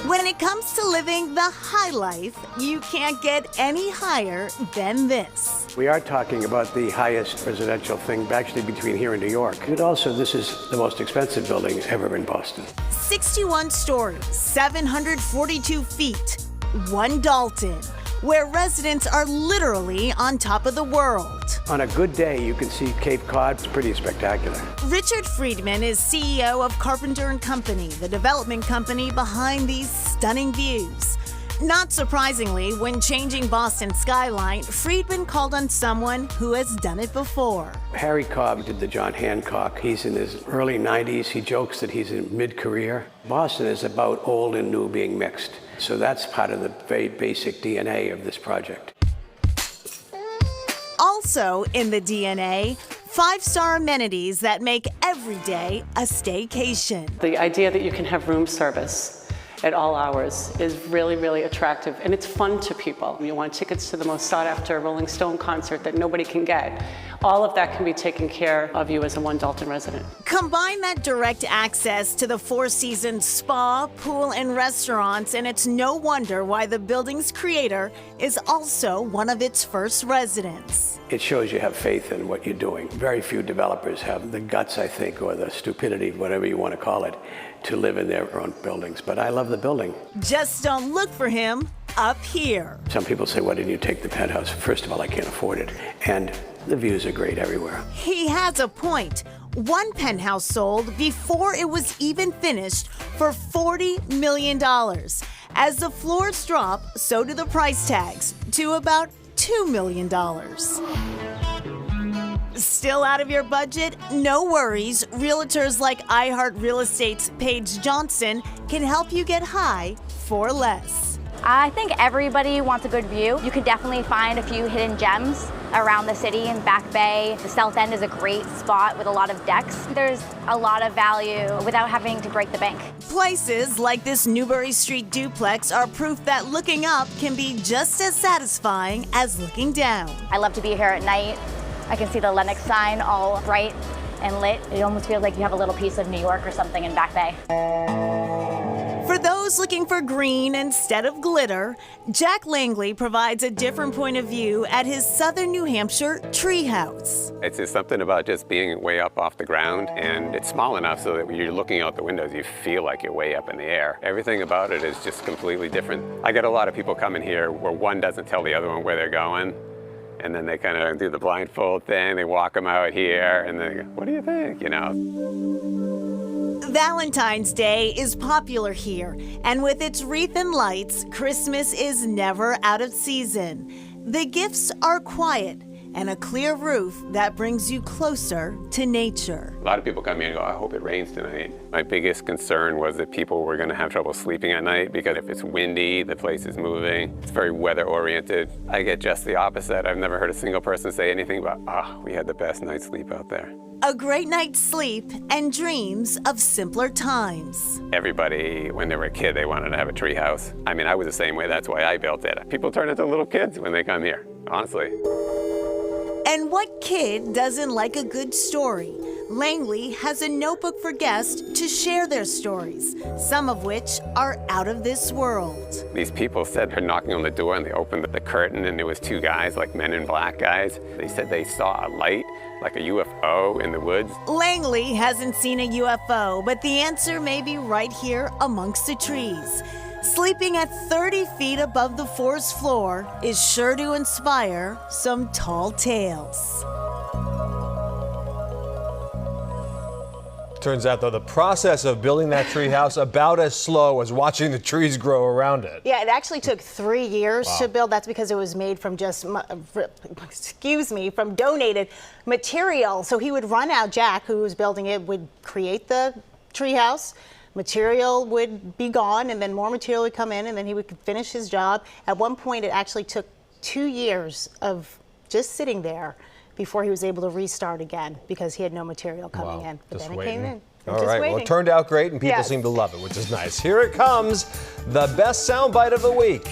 When it comes to living the high life, you can't get any higher than this. We are talking about the highest residential thing actually between here and New York. And also, this is the most expensive building ever in Boston. 61 stories, 742 feet, One Dalton, where residents are literally on top of the world. On a good day, you can see Cape Cod. It's pretty spectacular. Richard Friedman is CEO of Carpenter & Company, the development company behind these stunning views. Not surprisingly, when changing Boston's skyline, Friedman called on someone who has done it before. Harry Cobb did the John Hancock. He's in his early 90s. He jokes that he's in mid-career. Boston is about old and new being mixed. So that's part of the very basic DNA of this project. Also in the DNA, 5-star amenities that make every day a staycation. The idea that you can have room service at all hours is really, really attractive, and it's fun to people. You want tickets to the most sought-after Rolling Stone concert that nobody can get. All of that can be taken care of you as a One Dalton resident. Combine that direct access to the Four Seasons spa, pool, and restaurants, and it's no wonder why the building's creator is also one of its first residents. It shows you have faith in what you're doing. Very few developers have the guts, I think, or the stupidity, whatever you want to call it, to live in their own buildings. But I love the building. Just don't look for him up here. Some people say, why didn't you take the penthouse? First of all, I can't afford it. And the views are great everywhere. He has a point. One penthouse sold before it was even finished for $40 million. As the floors drop, so do the price tags to about $2 million. Still out of your budget? No worries. Realtors like iHeart Real Estate's Paige Johnson can help you get high for less. I think everybody wants a good view. You can definitely find a few hidden gems around the city in Back Bay. The South End is a great spot with a lot of decks. There's a lot of value without having to break the bank. Places like this Newbury Street duplex are proof that looking up can be just as satisfying as looking down. I love to be here at night. I can see the Lenox sign all bright and lit. It almost feels like you have a little piece of New York or something in Back Bay. For those looking for green instead of glitter, Jack Langley provides a different point of view at his Southern New Hampshire treehouse. It's just something about just being way up off the ground, and it's small enough so that when you're looking out the windows, you feel like you're way up in the air. Everything about it is just completely different. I get a lot of people coming here where one doesn't tell the other one where they're going, and then they kind of do the blindfold thing, they walk them out here, and they go, what do you think, you know? Valentine's Day is popular here, and with its wreath and lights, Christmas is never out of season. The gifts are quiet and a clear roof that brings you closer to nature. A lot of people come here and go, I hope it rains tonight. My biggest concern was that people were going to have trouble sleeping at night because if it's windy, the place is moving. It's very weather oriented. I get just the opposite. I've never heard a single person say anything about, we had the best night's sleep out there. A great night's sleep and dreams of simpler times. Everybody, when they were a kid, they wanted to have a tree house. I mean, I was the same way. That's why I built it. People turn into little kids when they come here, honestly. And what kid doesn't like a good story? Langley has a notebook for guests to share their stories, some of which are out of this world. These people said they're knocking on the door and they opened the curtain and there was two guys, like Men in Black guys. They said they saw a light, like a UFO in the woods. Langley hasn't seen a UFO, but the answer may be right here amongst the trees. Sleeping at 30 feet above the forest floor is sure to inspire some tall tales. Turns out, though, the process of building that treehouse about as slow as watching the trees grow around it. Yeah, it actually took 3 years to build. That's because it was made from from donated material. So he would run out, Jack, who was building it, would create the treehouse. Material would be gone, and then more material would come in, and then he would finish his job. At one point, it actually took 2 years of just sitting there before he was able to restart again because he had no material coming in. But then it came in. All right, well, it turned out great, and people seem to love it, which is nice. Here it comes, the best soundbite of the week.